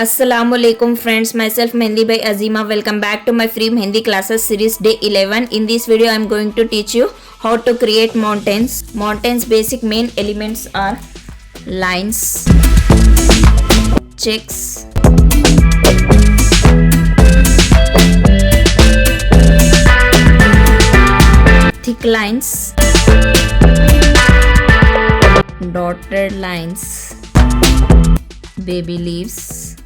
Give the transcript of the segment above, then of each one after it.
Assalamualaikum friends, myself Mehendi by Azima. Welcome back to my free Mehendi classes series day 11. In this video I am going to teach you how to create mountains. Mountains basic main elements are lines, checks, thick lines, dotted lines, baby leaves.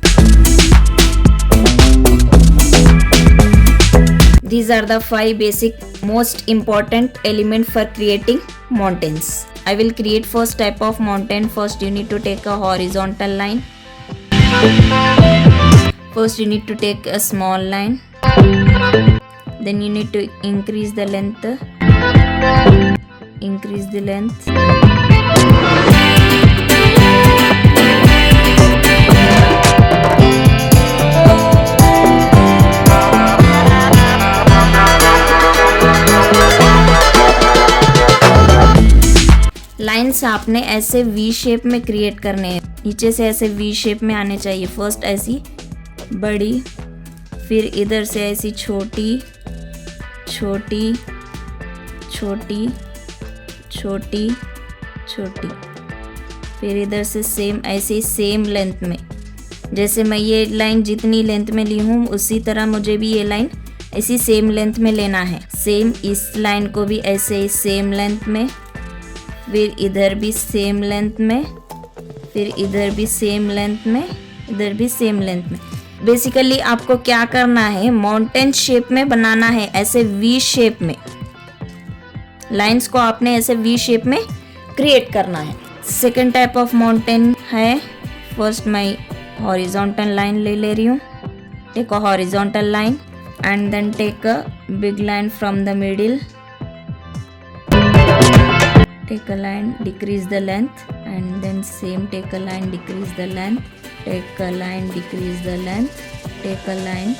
These are the 5 basic most important element for creating mountains. I will create first type of mountain. First you need to take a horizontal line. First you need to take a small line. Then you need to increase the length. Increase the length. Lines आपने ऐसे V shape में create करने हैं. नीचे से ऐसे V shape में आने चाहिए. फर्स्ट ऐसी बड़ी, फिर इधर से ऐसी छोटी छोटी छोटी छोटी छोटी, फिर इधर से सेम ऐसे सेम लेंथ में. जैसे मैं ये लाइन जितनी लेंथ में ली हूँ उसी तरह मुझे भी ये लाइन ऐसी सेम लेंथ में लेना है. सेम इस लाइन को भी ऐसे सेम लेंथ में, फिर इधर भी सेम लेंथ में, फिर इधर भी सेम लेंथ में, इधर भी सेम लेंथ में. बेसिकली आपको क्या करना है, माउंटेन शेप में बनाना है, ऐसे वी शेप में. लाइंस को आपने ऐसे वी शेप में क्रिएट करना है. सेकेंड टाइप ऑफ माउंटेन है. फर्स्ट मैं हॉरिजॉन्टल लाइन ले रही हूँ. Take a horizontal line and then take a big line from the middle. Take a line, decrease the length, and then same take a line, decrease the length, take a line, decrease the length, take a line,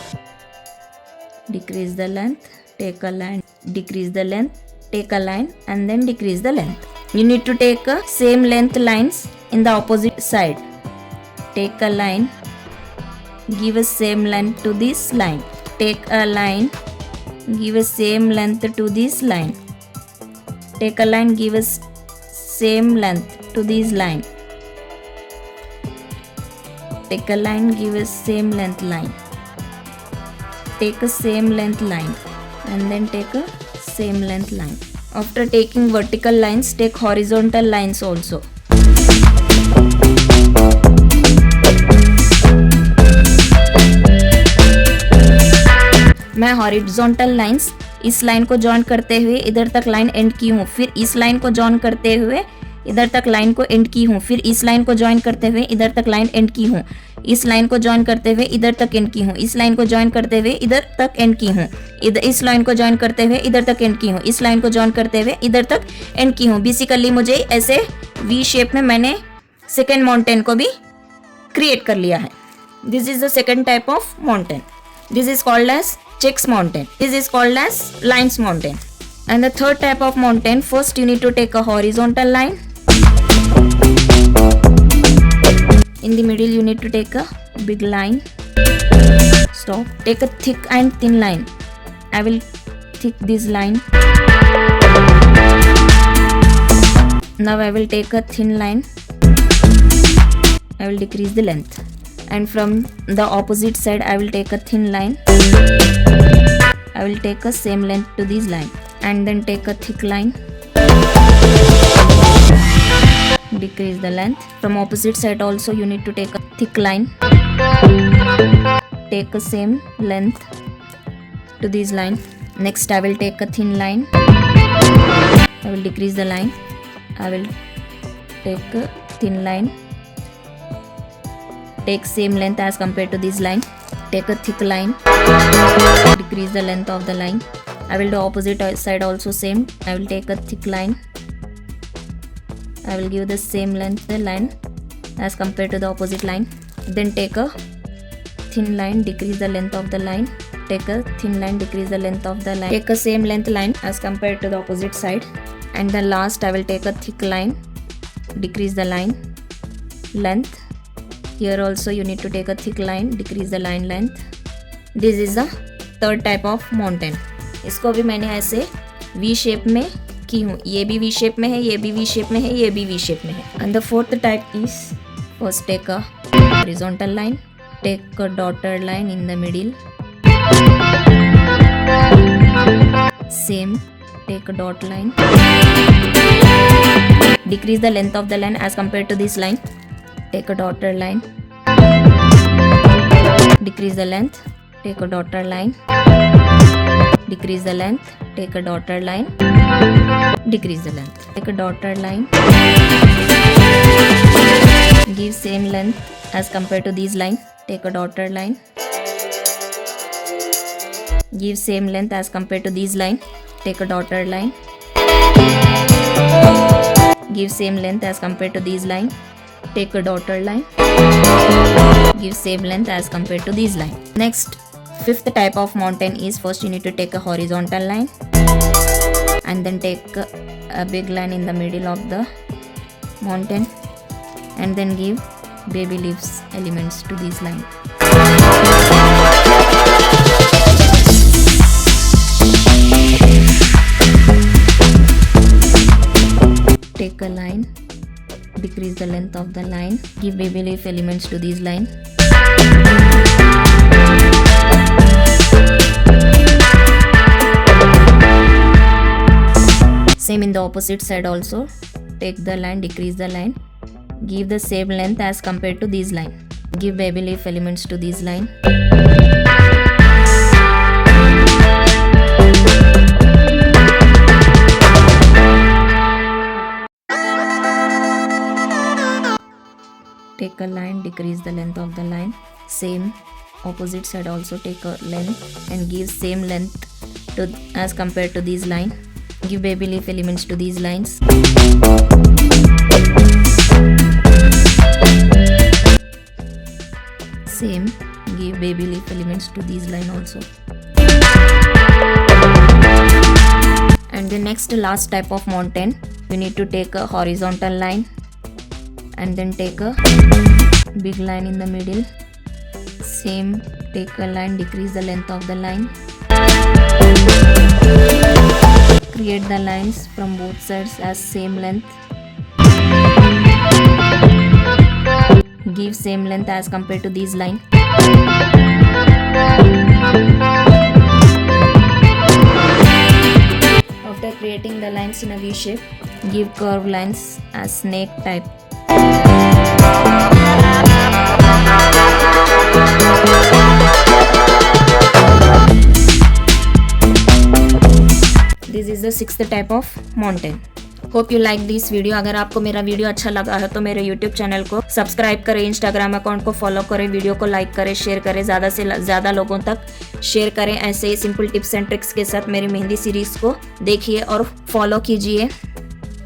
decrease the length, take a line, decrease the length, take a line, and then decrease the length. You need to take a same length lines in the opposite side. Take a line, give a same length to this line. Take a line, give a same length to this line. Take a line, give us same length to this line. Take a line, give us same length line. Take a same length line and then take a same length line. After taking vertical lines, take horizontal lines also. मैं horizontal lines इस line को join करते हुए इधर तक line and की हूँ. फिर इस लाइन को जॉइन करते हुए इधर तक लाइन को एंड की हूँ. फिर इस लाइन को जॉइन करते हुए इधर तक लाइन एंड की हूँ. इस लाइन को जॉइन करते हुए इधर तक एंड की हूँ. इस लाइन को जॉइन करते हुए इधर तक एंड की हूँ. इस लाइन को जॉइन करते हुए इधर तक एंड की हूँ. इस लाइन को जॉइन करते हुए इधर तक एंड की हूँ. बेसिकली मुझे ऐसे वी शेप में मैंने सेकेंड माउंटेन को भी क्रिएट कर लिया है. This is the second type of mountain. This is called as checks mountain. This is called as lines mountain. And the third type of mountain, first you need to take a horizontal line. In the middle you need to take a big line. Stop. Take a thick and thin line. I will thick this line. Now I will take a thin line. I will decrease the length. And from the opposite side I will take a thin line. I will take a same length to this line and then take a thick line. Decrease the length. From opposite side also you need to take a thick line. Take a same length to this line. Next I will take a thin line. I will decrease the line. I will take a thin line. Take same length as compared to this line. Take a thick line. Decrease the length of the line. I will do opposite side also same. I will take a thick line. I will give the same length the line as compared to the opposite line. Then take a thin line. Decrease the length of the line. Take a thin line. Decrease the length of the line. Take a same length line as compared to the opposite side. And the last I will take a thick line. Decrease the line length Here also you need to take a thick line, decrease the line length. This is the third type of mountain. इसको भी मैंने ऐसे V shape में की हूँ. ये भी V shape में है, ये भी V shape में है, ये भी V shape में है. And the fourth type is, first take a horizontal line, take a dotted line in the middle. Same, take a dot line. Decrease the length of the line as compared to this line. Take a dotted line. Decrease the length. Take a dotted line. Decrease the length. Take a dotted line. Decrease the length. Take a dotted line. Give same length as compared to this line. Take a dotted line. Give same length as compared to this line. Take a dotted line. Give same length as compared to this line. Take a dotted line. Give same length as compared to this line. Next, fifth type of mountain is, first you need to take a horizontal line and then take a big line in the middle of the mountain and then give baby leaves elements to this line. Take a line, decrease the length of the line, give baby leaf elements to this line. Same in the opposite side also. Take the line, decrease the line, give the same length as compared to this line. Give baby leaf elements to this line. Take a line, decrease the length of the line. Same opposite side also take a length and give same length to as compared to this line. Give baby leaf elements to these lines. Same, give baby leaf elements to these line also. And the next last type of mountain, you need to take a horizontal line and then take a big line in the middle. Same, take a line, decrease the length of the line. Create the lines from both sides as same length. Give same length as compared to this line. After creating the lines in a V shape, give curved lines as snake type. This is the sixth type of mountain. Hope you like this video. अगर आपको मेरा video अच्छा लगा है तो मेरे YouTube channel को subscribe करें, Instagram अकाउंट को फॉलो करें, वीडियो को लाइक करें, शेयर करें, ज़्यादा से ज़्यादा लोगों तक शेयर करें। ऐसे ही सिंपल टिप्स एंड ट्रिक्स के साथ मेरी मेहंदी सीरीज़ को देखिए और फॉलो कीजिए।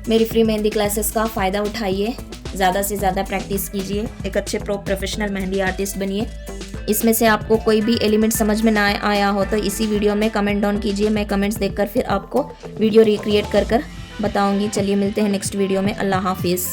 मेरी फ्री मेहंदी क्लासेस का फ़ायदा उठाइए, ज़्यादा से ज़्यादा प्रैक्टिस कीजिए, एक अच्छे प्रोफेशनल मेहंदी आर्टिस्ट बनिए। इसमें से आपको कोई भी एलिमेंट समझ में ना आया हो तो इसी वीडियो में कमेंट डाउन कीजिए। मैं कमेंट्स देखकर फिर आपको वीडियो रिक्रिएट कर बताऊंगी। चलिए मिलते हैं नेक्स्ट वीडियो में। अल्लाह हाफिज़।